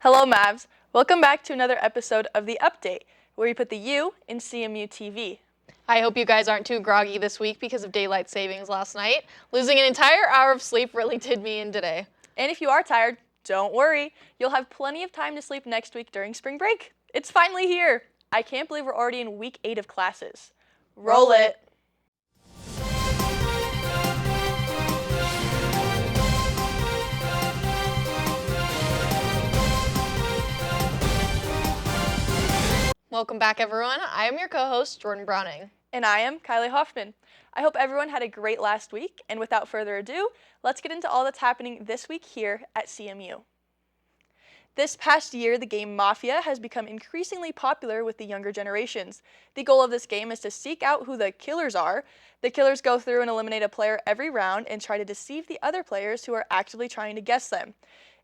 Hello, Mavs. Welcome back to another episode of The Update, where we put the U in CMU-TV. I hope you guys aren't too groggy this week because of daylight savings last night. Losing an entire hour of sleep really did me in today. And if you are tired, don't worry. You'll have plenty of time to sleep next week during spring break. It's finally here. I can't believe we're already in week 8 of classes. Roll it. Welcome back, everyone. I am your co-host, Jordan Browning. And I am Kylie Hoffman. I hope everyone had a great last week, and without further ado, let's get into all that's happening this week here at CMU. This past year, the game Mafia has become increasingly popular with the younger generations. The goal of this game is to seek out who the killers are. The killers go through and eliminate a player every round and try to deceive the other players who are actively trying to guess them.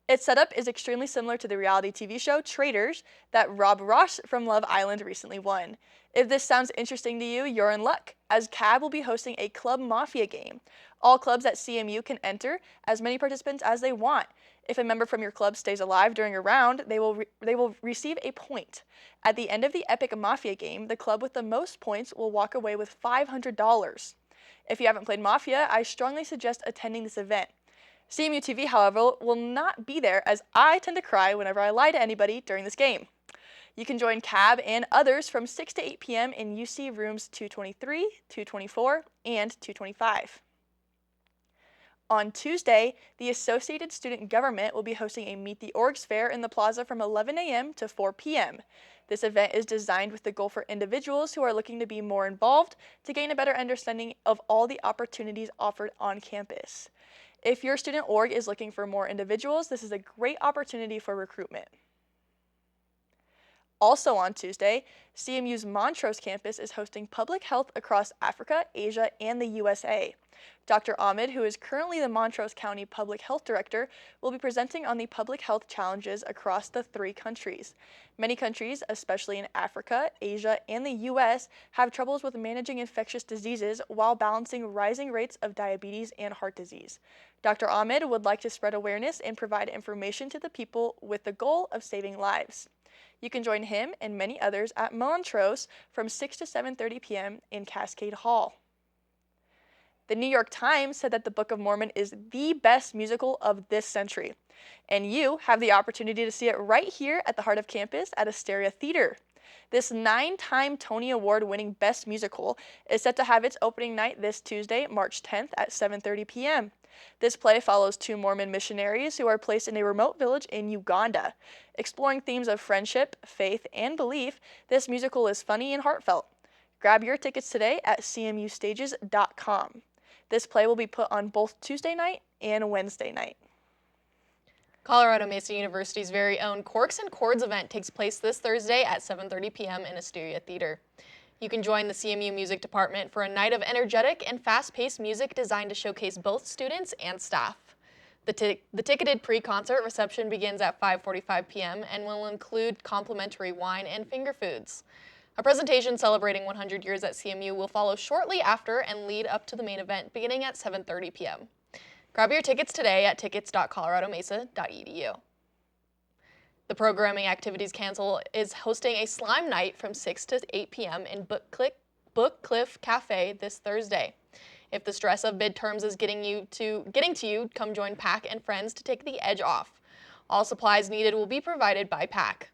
Its setup is extremely similar to the reality TV show Traitors that Rob Ross from Love Island recently won. If this sounds interesting to you, you're in luck, as CAB will be hosting a Club Mafia game. All clubs at CMU can enter as many participants as they want. If a member from your club stays alive during a round, they will receive a point. At the end of the epic Mafia game, the club with the most points will walk away with $500. If you haven't played Mafia, I strongly suggest attending this event. CMU-TV, however, will not be there, as I tend to cry whenever I lie to anybody during this game. You can join CAB and others from 6 to 8 p.m. in UC rooms 223, 224, and 225. On Tuesday, the Associated Student Government will be hosting a Meet the Orgs fair in the plaza from 11 a.m. to 4 p.m. This event is designed with the goal for individuals who are looking to be more involved to gain a better understanding of all the opportunities offered on campus. If your student org is looking for more individuals, this is a great opportunity for recruitment. Also on Tuesday, CMU's Montrose campus is hosting public health across Africa, Asia, and the USA. Dr. Ahmed, who is currently the Montrose County Public Health Director, will be presenting on the public health challenges across the 3 countries. Many countries, especially in Africa, Asia, and the US, have troubles with managing infectious diseases while balancing rising rates of diabetes and heart disease. Dr. Ahmed would like to spread awareness and provide information to the people with the goal of saving lives. You can join him and many others at Montrose from 6 to 7:30 p.m. in Cascade Hall. The New York Times said that the Book of Mormon is the best musical of this century, and you have the opportunity to see it right here at the heart of campus at Asteria Theater. This 9-time Tony Award-winning Best Musical is set to have its opening night this Tuesday, March 10th at 7:30 p.m. This play follows 2 Mormon missionaries who are placed in a remote village in Uganda. Exploring themes of friendship, faith, and belief, this musical is funny and heartfelt. Grab your tickets today at cmustages.com. This play will be put on both Tuesday night and Wednesday night. Colorado Mesa University's very own Corks and Chords event takes place this Thursday at 7:30 p.m. in Asteria Theater. You can join the CMU Music Department for a night of energetic and fast-paced music designed to showcase both students and staff. The ticketed pre-concert reception begins at 5:45 p.m. and will include complimentary wine and finger foods. A presentation celebrating 100 years at CMU will follow shortly after and lead up to the main event beginning at 7:30 p.m. Grab your tickets today at tickets.coloradomesa.edu. The Programming Activities Council is hosting a slime night from 6 to 8 p.m. in Book Cliff Cafe this Thursday. If the stress of midterms is getting to you, come join PAC and friends to take the edge off. All supplies needed will be provided by PAC.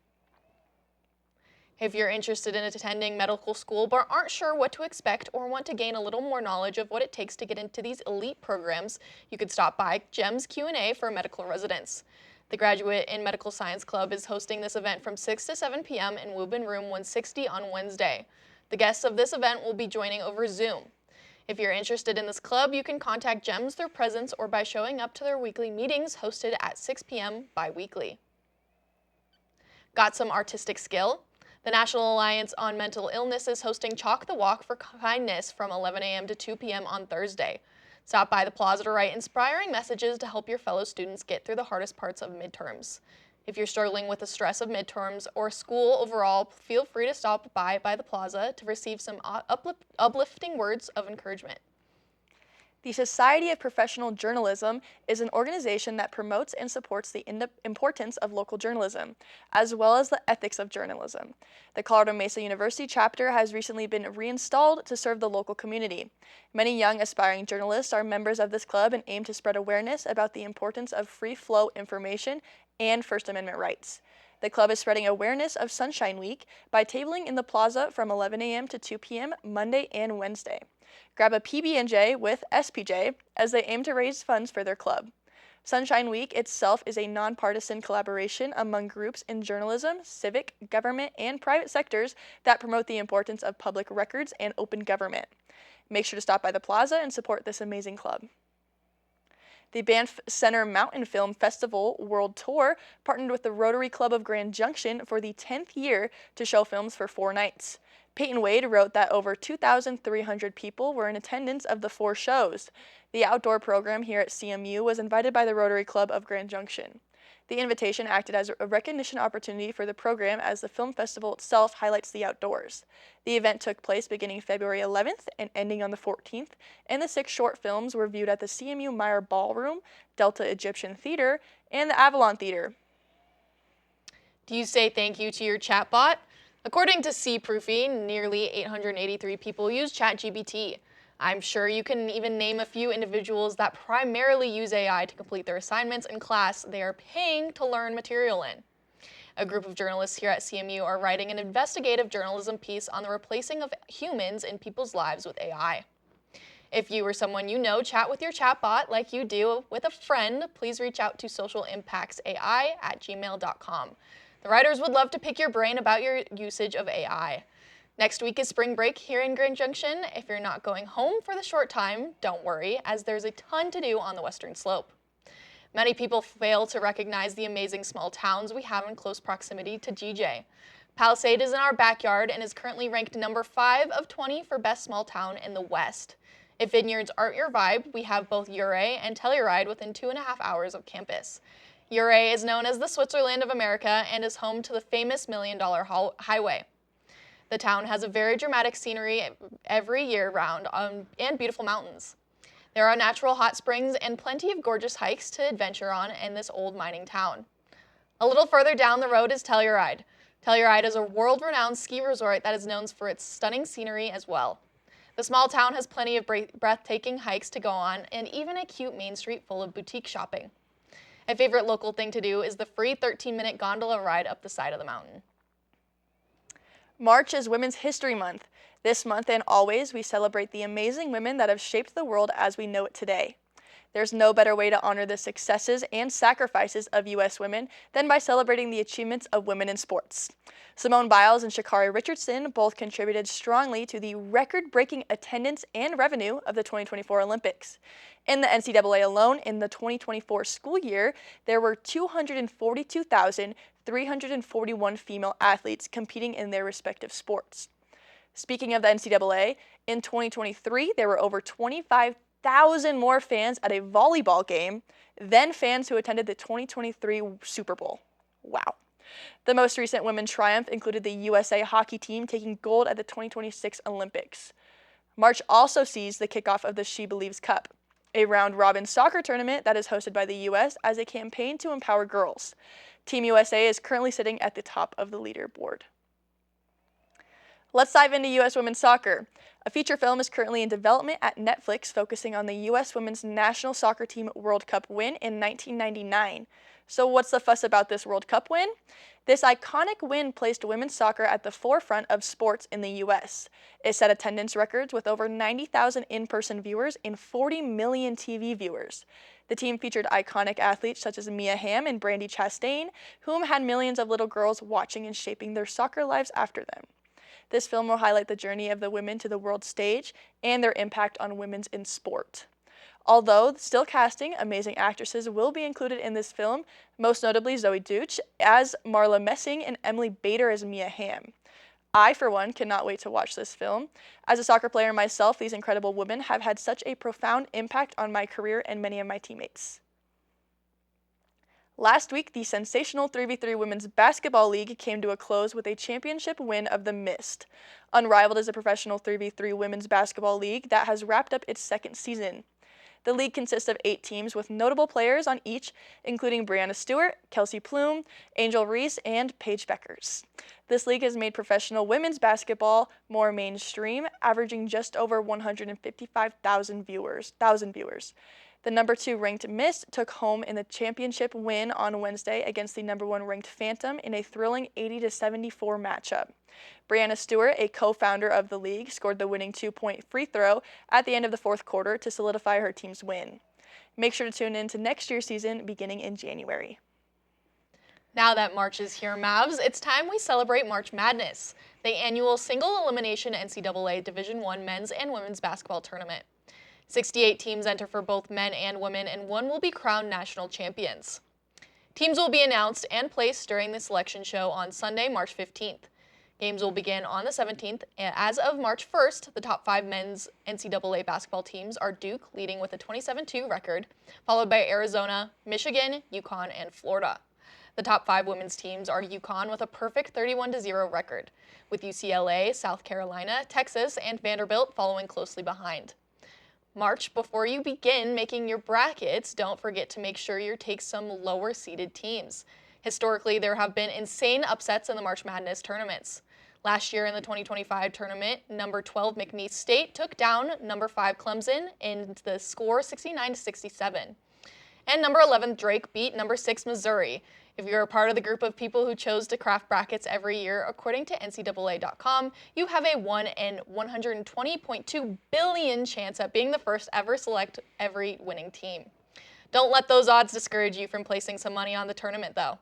If you're interested in attending medical school but aren't sure what to expect or want to gain a little more knowledge of what it takes to get into these elite programs, you could stop by GEMS Q&A for medical residents. The Graduate in Medical Science Club is hosting this event from 6 to 7 p.m. in Woburn Room 160 on Wednesday. The guests of this event will be joining over Zoom. If you're interested in this club, you can contact GEMS through presence or by showing up to their weekly meetings hosted at 6 p.m. bi-weekly. Got some artistic skill? The National Alliance on Mental Illness is hosting Chalk the Walk for Kindness from 11 a.m. to 2 p.m. on Thursday. Stop by the plaza to write inspiring messages to help your fellow students get through the hardest parts of midterms. If you're struggling with the stress of midterms or school overall, feel free to stop by the plaza to receive some uplifting words of encouragement. The Society of Professional Journalism is an organization that promotes and supports the importance of local journalism, as well as the ethics of journalism. The Colorado Mesa University chapter has recently been reinstalled to serve the local community. Many young aspiring journalists are members of this club and aim to spread awareness about the importance of free flow information and First Amendment rights. The club is spreading awareness of Sunshine Week by tabling in the plaza from 11 a.m. to 2 p.m. Monday and Wednesday. Grab a PB&J with SPJ as they aim to raise funds for their club. Sunshine Week itself is a nonpartisan collaboration among groups in journalism, civic, government, and private sectors that promote the importance of public records and open government. Make sure to stop by the plaza and support this amazing club. The Banff Center Mountain Film Festival World Tour partnered with the Rotary Club of Grand Junction for the 10th year to show films for 4 nights. Peyton Wade wrote that over 2,300 people were in attendance of the 4 shows. The outdoor program here at CMU was invited by the Rotary Club of Grand Junction. The invitation acted as a recognition opportunity for the program as the film festival itself highlights the outdoors. The event took place beginning February 11th and ending on the 14th, and the 6 short films were viewed at the CMU Meyer Ballroom, Delta Egyptian Theater, and the Avalon Theater. Do you say thank you to your chatbot? According to C-Proofing, nearly 883 people use ChatGPT. I'm sure you can even name a few individuals that primarily use AI to complete their assignments in class they are paying to learn material in. A group of journalists here at CMU are writing an investigative journalism piece on the replacing of humans in people's lives with AI. If you or someone you know chat with your chatbot like you do with a friend, please reach out to socialimpactsai@gmail.com. The writers would love to pick your brain about your usage of AI. Next week is spring break here in Grand Junction. If you're not going home for the short time, don't worry, as there's a ton to do on the western slope. Many people fail to recognize the amazing small towns we have in close proximity to GJ. Palisade is in our backyard and is currently ranked number 5 of 20 for best small town in the West. If vineyards aren't your vibe, we have both Ouray and Telluride within 2.5 hours of campus. Ouray is known as the Switzerland of America and is home to the famous $1 Million Highway. The town has a very dramatic scenery every year round and beautiful mountains. There are natural hot springs and plenty of gorgeous hikes to adventure on in this old mining town. A little further down the road is Telluride. Telluride is a world-renowned ski resort that is known for its stunning scenery as well. The small town has plenty of breathtaking hikes to go on and even a cute main street full of boutique shopping. A favorite local thing to do is the free 13-minute gondola ride up the side of the mountain. March is Women's History Month. This month and always, we celebrate the amazing women that have shaped the world as we know it today. There's no better way to honor the successes and sacrifices of U.S. women than by celebrating the achievements of women in sports. Simone Biles and Sha'Carri Richardson both contributed strongly to the record-breaking attendance and revenue of the 2024 Olympics. In the NCAA alone, in the 2024 school year, there were 242,341 female athletes competing in their respective sports. Speaking of the NCAA, in 2023, there were over 25,000 more fans at a volleyball game than fans who attended the 2023 Super Bowl. Wow. The most recent women's triumph included the USA hockey team taking gold at the 2026 Olympics. March also sees the kickoff of the She Believes Cup, a round-robin soccer tournament that is hosted by the U.S. as a campaign to empower girls. Team USA is currently sitting at the top of the leaderboard. Let's dive into U.S. women's soccer. A feature film is currently in development at Netflix focusing on the U.S. women's national soccer team World Cup win in 1999. So what's the fuss about this World Cup win? This iconic win placed women's soccer at the forefront of sports in the U.S. It set attendance records with over 90,000 in-person viewers and 40 million TV viewers. The team featured iconic athletes such as Mia Hamm and Brandi Chastain, whom had millions of little girls watching and shaping their soccer lives after them. This film will highlight the journey of the women to the world stage and their impact on women in sport. Although still casting, amazing actresses will be included in this film, most notably Zoe Deutch as Marla Messing and Emily Bader as Mia Hamm. I, for one, cannot wait to watch this film. As a soccer player myself, these incredible women have had such a profound impact on my career and many of my teammates. Last week, the sensational 3v3 Women's Basketball League came to a close with a championship win of the Mist. Unrivaled is a professional 3v3 Women's Basketball League that has wrapped up its second season. The league consists of 8 teams with notable players on each, including Brianna Stewart, Kelsey Plume, Angel Reese, and Paige Beckers. This league has made professional women's basketball more mainstream, averaging just over 155,000 viewers. The number 2 ranked Miss took home in the championship win on Wednesday against the number 1 ranked Phantom in a thrilling 80-74 matchup. Brianna Stewart, a co-founder of the league, scored the winning 2-point free throw at the end of the fourth quarter to solidify her team's win. Make sure to tune in to next year's season beginning in January. Now that March is here, Mavs, it's time we celebrate March Madness, the annual single-elimination NCAA Division I men's and women's basketball tournament. 68 teams enter for both men and women, and one will be crowned national champions. Teams will be announced and placed during the selection show on Sunday, March 15th. Games will begin on the 17th, and as of March 1st, the top 5 men's NCAA basketball teams are Duke, leading with a 27-2 record, followed by Arizona, Michigan, UConn, and Florida. The top 5 women's teams are UConn with a perfect 31-0 record, with UCLA, South Carolina, Texas, and Vanderbilt following closely behind. March, before you begin making your brackets, don't forget to make sure you take some lower-seeded teams. Historically, there have been insane upsets in the March Madness tournaments. Last year in the 2025 tournament, number 12 McNeese State took down number 5 Clemson in the score 69-67. And number 11 Drake beat number 6 Missouri. If you're a part of the group of people who chose to craft brackets every year, according to NCAA.com, you have a 1 in 120.2 billion chance at being the first ever select every winning team. Don't let those odds discourage you from placing some money on the tournament, though.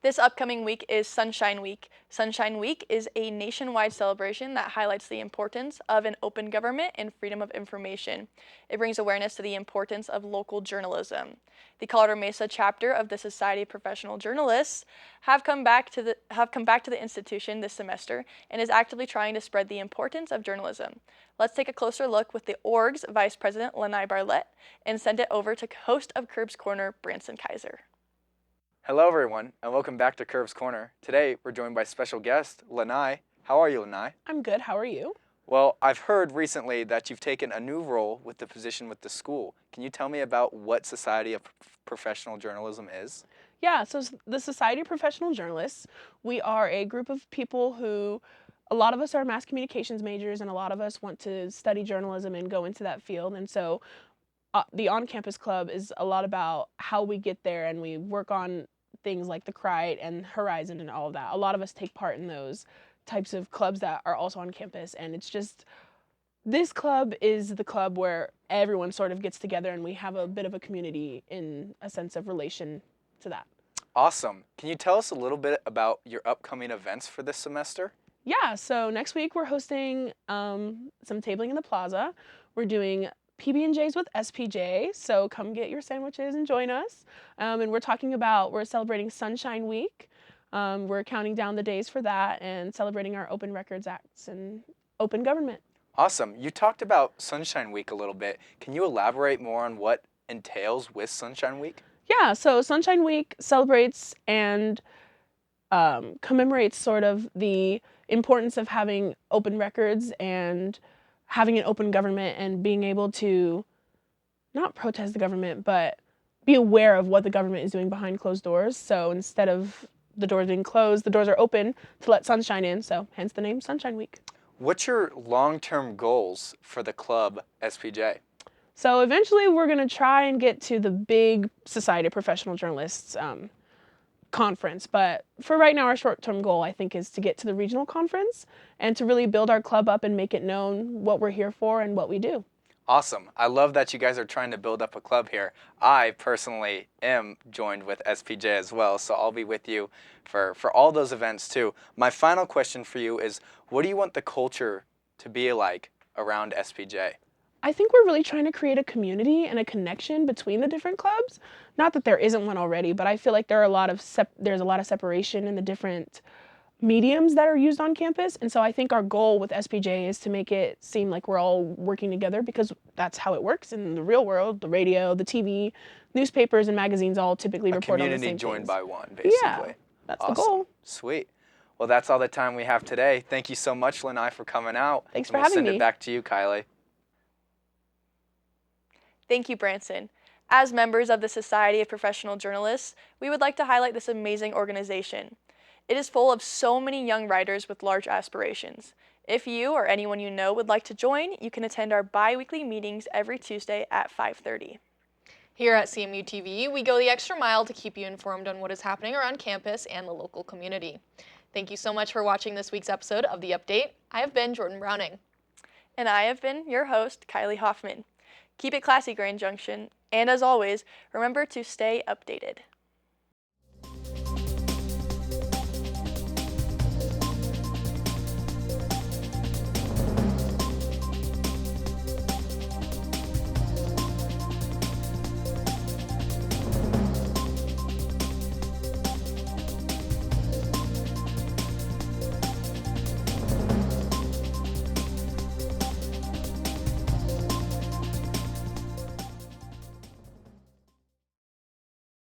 This upcoming week is Sunshine Week. Sunshine Week is a nationwide celebration that highlights the importance of an open government and freedom of information. It brings awareness to the importance of local journalism. The Colorado Mesa chapter of the Society of Professional Journalists have come back to the institution this semester and is actively trying to spread the importance of journalism. Let's take a closer look with the org's Vice President Lanai Barlett and send it over to host of Curbs Corner, Branson Kaiser. Hello everyone, and welcome back to Curbs Corner. Today, we're joined by special guest, Lanai. How are you, Lanai? I'm good. How are you? Well, I've heard recently that you've taken a new role with the position with the school. Can you tell me about what Society of Professional Journalism is? Yeah, so the Society of Professional Journalists, we are a group of people who, a lot of us are mass communications majors, and a lot of us want to study journalism and go into that field. And so the on-campus club is a lot about how we get there, and we work on things like the Crite and Horizon and all of that. A lot of us take part in those types of clubs that are also on campus, and it's just, this club is the club where everyone sort of gets together and we have a bit of a community in a sense of relation to that. Awesome. Can you tell us a little bit about your upcoming events for this semester? Yeah, so next week we're hosting some tabling in the plaza. We're doing PB&Js with SPJ, so come get your sandwiches and join us. And we're celebrating Sunshine Week. We're counting down the days for that and celebrating our Open Records Acts and open government. Awesome. You talked about Sunshine Week a little bit. Can you elaborate more on what entails with Sunshine Week? Yeah, so Sunshine Week celebrates and commemorates sort of the importance of having open records and having an open government and being able to not protest the government, but be aware of what the government is doing behind closed doors. So instead of the doors being closed, the doors are open to let sunshine in, so hence the name Sunshine Week. What's your long-term goals for the club SPJ? So eventually we're going to try and get to the big Society of Professional Journalists conference, but for right now our short-term goal I think is to get to the regional conference and to really build our club up and make it known what we're here for and what we do. Awesome. I love that you guys are trying to build up a club here. I personally am joined with SPJ as well, so I'll be with you for all those events too. My final question for you is, what do you want the culture to be like around SPJ? I think we're really trying to create a community and a connection between the different clubs. Not that there isn't one already, but I feel like there's a lot of separation in the different mediums that are used on campus. And so I think our goal with SPJ is to make it seem like we're all working together, because that's how it works in the real world. The radio, the TV, newspapers, and magazines all typically report on the same things. A community joined by one, basically. Yeah, that's awesome. The goal. Sweet. Well, that's all the time we have today. Thank you so much, Lanai, for coming out. Thanks for having me. We'll send it back to you, Kylie. Thank you, Branson. As members of the Society of Professional Journalists, we would like to highlight this amazing organization. It is full of so many young writers with large aspirations. If you or anyone you know would like to join, you can attend our bi-weekly meetings every Tuesday at 5:30. Here at CMU-TV, we go the extra mile to keep you informed on what is happening around campus and the local community. Thank you so much for watching this week's episode of The Update. I have been Jordan Browning. And I have been your host, Kylie Hoffman. Keep it classy, Grand Junction, and as always, remember to stay updated.